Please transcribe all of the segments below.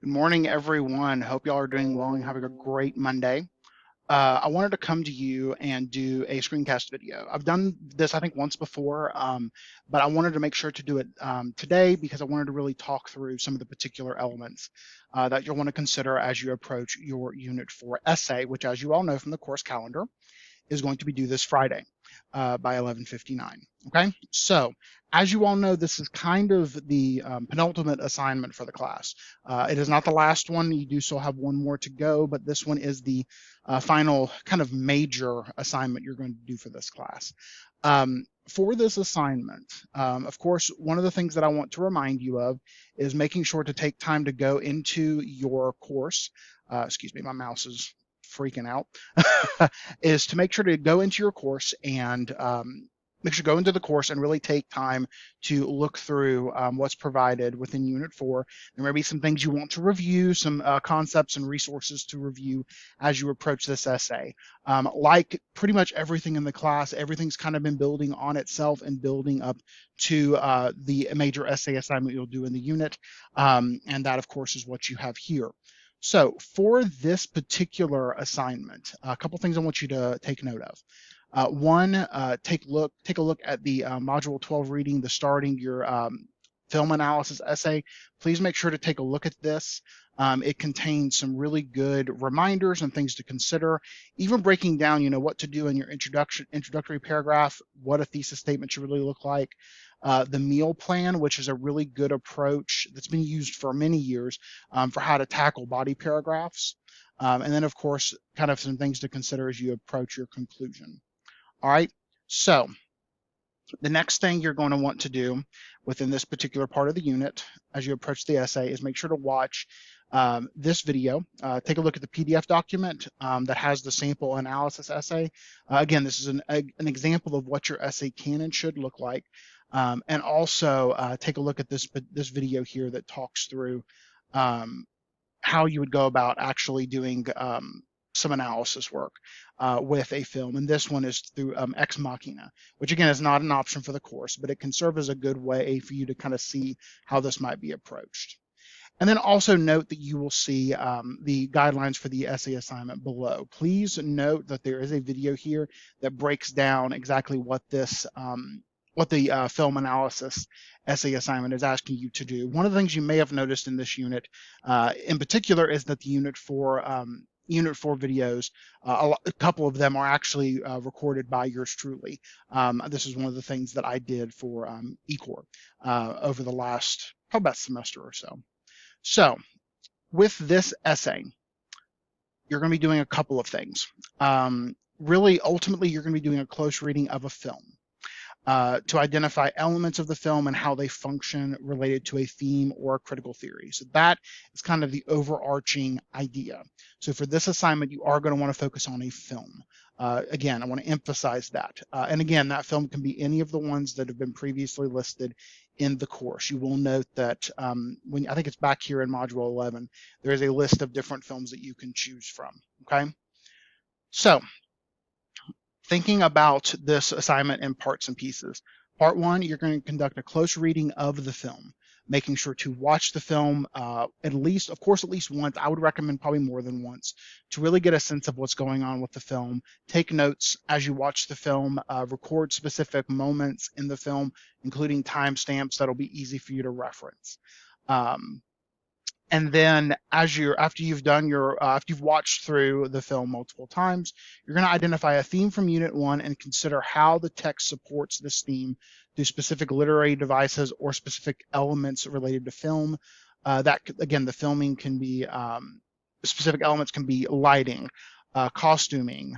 Good morning, everyone. Hope y'all are doing well and having a great Monday. I wanted to come to you and do a screencast video. I've done this, I think, once before, but I wanted to make sure to do it today because I wanted to really talk through some of the particular elements that you'll want to consider as you approach your Unit 4 essay, which, as you all know from the course calendar, is going to be due this Friday by 11:59. Okay, so as you all know, this is kind of the penultimate assignment for the class. It is not the last one. You do still have one more to go, but this one is the final kind of major assignment you're going to do for this class. For this assignment, of course, one of the things that I want to remind you of is making sure to take time to go into your course. Excuse me, my mouse is freaking out. Is to make sure to go into your course and make sure to go into the course and really take time to look through what's provided within Unit 4. There may be some things you want to review, some concepts and resources to review as you approach this essay. Like pretty much everything in the class, everything's kind of been building on itself and building up to the major essay assignment you'll do in the unit. And that, of course, is what you have here. So for this particular assignment, a couple things I want you to take note of. One, take a look at the Module 12 reading, the starting your film analysis essay. Please make sure to take a look at this. It contains some really good reminders and things to consider, even breaking down, what to do in your introductory paragraph, what a thesis statement should really look like. The meal plan, which is a really good approach that's been used for many years for how to tackle body paragraphs. And then, of course, kind of some things to consider as you approach your conclusion. All right, so the next thing you're going to want to do within this particular part of the unit as you approach the essay is make sure to watch this video. Take a look at the PDF document that has the sample analysis essay. Again, this is an example of what your essay can and should look like. And also take a look at this video here that talks through how you would go about actually doing some analysis work with a film. And this one is through Ex Machina, which again is not an option for the course, but it can serve as a good way for you to kind of see how this might be approached. And then also note that you will see the guidelines for the essay assignment below. Please note that there is a video here that breaks down exactly what this what the film analysis essay assignment is asking you to do. One of the things you may have noticed in this unit in particular is that the Unit 4 videos, a couple of them are actually recorded by yours truly. This is one of the things that I did for eCore over the last probably about semester or so. So with this essay, you're going to be doing a couple of things. Really, ultimately, you're going to be doing a close reading of a film to identify elements of the film and how they function related to a theme or a critical theory. So that is kind of the overarching idea. So for this assignment, you are going to want to focus on a film. Again, I want to emphasize that. And again, that film can be any of the ones that have been previously listed in the course. You will note that when I think it's back here in Module 11, there is a list of different films that you can choose from. Okay, so thinking about this assignment in parts and pieces. Part one, you're going to conduct a close reading of the film, making sure to watch the film at least once. I would recommend probably more than once to really get a sense of what's going on with the film. Take notes as you watch the film, record specific moments in the film, including timestamps that'll be easy for you to reference. And then after you've watched through the film multiple times, you're going to identify a theme from Unit 1 and consider how the text supports this theme through specific literary devices or specific elements related to film. That again, the filming can be specific elements can be lighting, costuming.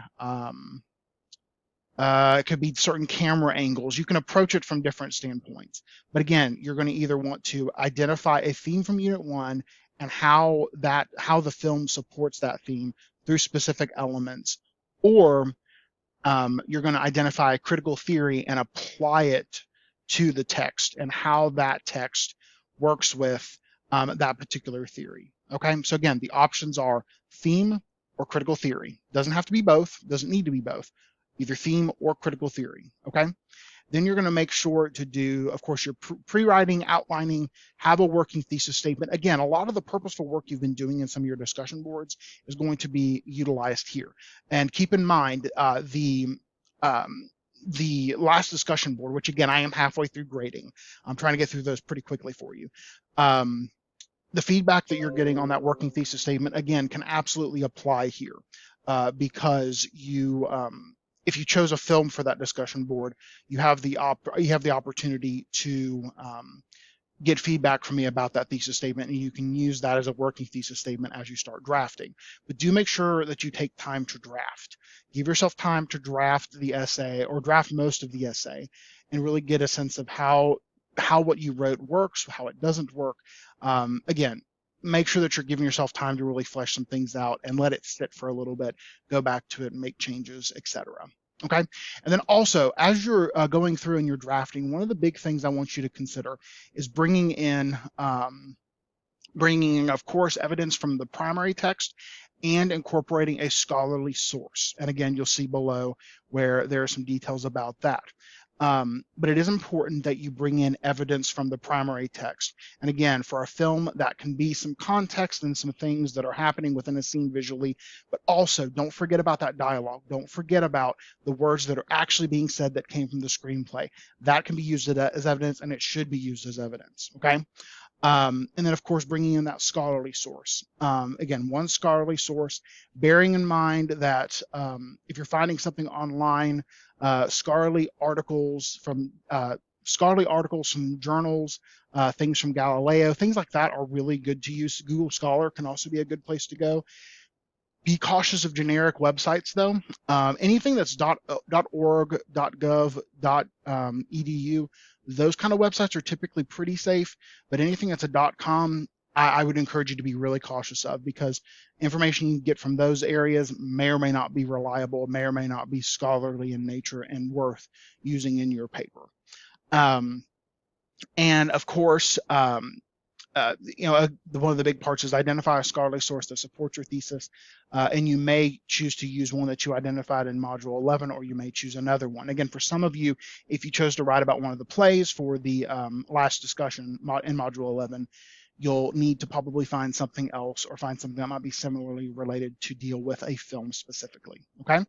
It could be certain camera angles. You can approach it from different standpoints. But again, you're going to either want to identify a theme from Unit 1 and how the film supports that theme through specific elements, or you're going to identify a critical theory and apply it to the text and how that text works with that particular theory. Okay, so again, the options are theme or critical theory. Doesn't have to be both, doesn't need to be both, either theme or critical theory. Okay, Then you're going to make sure to do, of course, your pre-writing, outlining, have a working thesis statement. Again, a lot of the purposeful work you've been doing in some of your discussion boards is going to be utilized here. And keep in mind the last discussion board, which again, I am halfway through grading. I'm trying to get through those pretty quickly for you. The feedback that you're getting on that working thesis statement, again, can absolutely apply here because if you chose a film for that discussion board, you have the opportunity to get feedback from me about that thesis statement, and you can use that as a working thesis statement as you start drafting. But do make sure that you take time to draft. Give yourself time to draft the essay or draft most of the essay and really get a sense of how what you wrote works, how it doesn't work. Again, make sure that you're giving yourself time to really flesh some things out and let it sit for a little bit, go back to it and make changes, etc. Okay. And then also, as you're going through and you're drafting, one of the big things I want you to consider is bringing in, of course, evidence from the primary text and incorporating a scholarly source. And again, you'll see below where there are some details about that. But it is important that you bring in evidence from the primary text. And again, for a film, that can be some context and some things that are happening within a scene visually, but also don't forget about that dialogue. Don't forget about the words that are actually being said that came from the screenplay. That can be used as evidence, and it should be used as evidence, okay? And then, of course, bringing in that scholarly source. Again, one scholarly source, bearing in mind that if you're finding something online, scholarly articles from journals, things from Galileo, things like that are really good to use. Google Scholar can also be a good place to go. Be cautious of generic websites, though. Anything that's .org, .gov, .edu, those kind of websites are typically pretty safe, but anything that's a .com, I would encourage you to be really cautious of, because information you get from those areas may or may not be reliable, may or may not be scholarly in nature and worth using in your paper. And of course, one of the big parts is identify a scholarly source that supports your thesis, and you may choose to use one that you identified in Module 11, or you may choose another one. Again, for some of you, if you chose to write about one of the plays for the last discussion in Module 11, you'll need to probably find something else or find something that might be similarly related to deal with a film specifically, okay?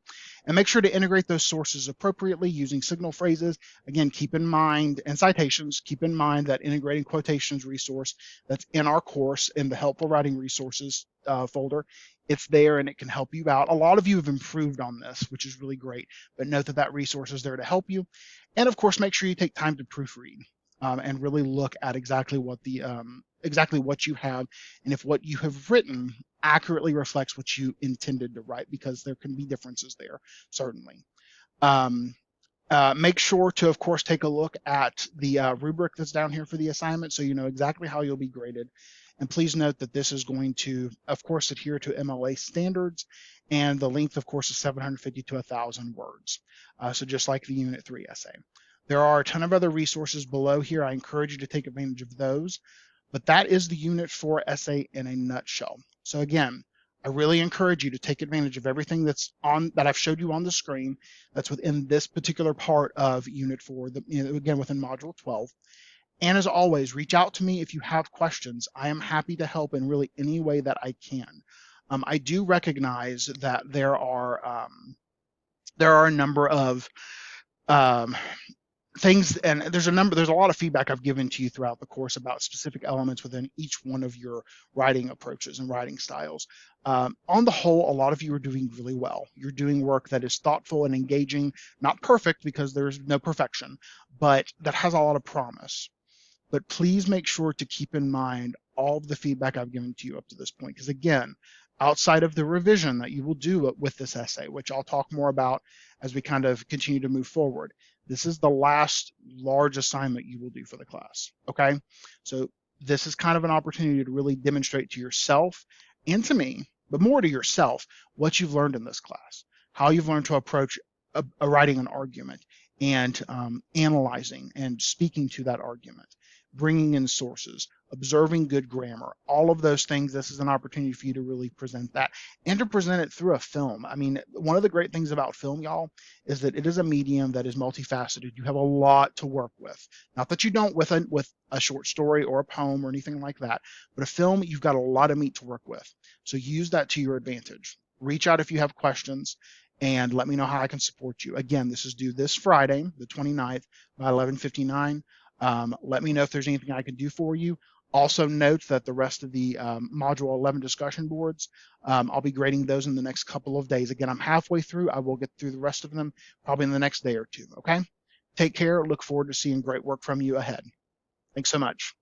And make sure to integrate those sources appropriately using signal phrases. Again, keep in mind, and citations, keep in mind that integrating quotations resource that's in our course in the helpful writing resources folder. It's there and it can help you out. A lot of you have improved on this, which is really great, but note that that resource is there to help you. And of course, make sure you take time to proofread and really look at exactly what you have, and if what you have written accurately reflects what you intended to write, because there can be differences there, certainly. Make sure to, of course, take a look at the rubric that's down here for the assignment, so you know exactly how you'll be graded. And please note that this is going to, of course, adhere to MLA standards, and the length, of course, is 750 to 1,000 words. So just like the Unit 3 essay. There are a ton of other resources below here. I encourage you to take advantage of those. But that is the Unit 4 essay in a nutshell. So again, I really encourage you to take advantage of everything that I've showed you on the screen that's within this particular part of Unit 4, again, within Module 12. And as always, reach out to me if you have questions. I am happy to help in really any way that I can. I do recognize that there are a number of things, and there's a lot of feedback I've given to you throughout the course about specific elements within each one of your writing approaches and writing styles. On the whole, a lot of you are doing really well. You're doing work that is thoughtful and engaging, not perfect because there's no perfection, but that has a lot of promise. But please make sure to keep in mind all of the feedback I've given to you up to this point, because again, outside of the revision that you will do with this essay, which I'll talk more about as we kind of continue to move forward, this is the last large assignment you will do for the class, okay? So this is kind of an opportunity to really demonstrate to yourself and to me, but more to yourself, what you've learned in this class, how you've learned to approach writing an argument and analyzing and speaking to that argument. bringing in sources, observing good grammar, all of those things. This is an opportunity for you to really present that and to present it through a film. I mean, one of the great things about film, y'all, is that it is a medium that is multifaceted. You have a lot to work with. Not that you don't with a short story or a poem or anything like that, but a film, you've got a lot of meat to work with. So use that to your advantage. Reach out if you have questions and let me know how I can support you. Again, this is due this Friday, the 29th by 11:59. Let me know if there's anything I can do for you. Also note that the rest of the Module 11 discussion boards, I'll be grading those in the next couple of days. Again, I'm halfway through. I will get through the rest of them probably in the next day or two, okay? Take care. Look forward to seeing great work from you ahead. Thanks so much.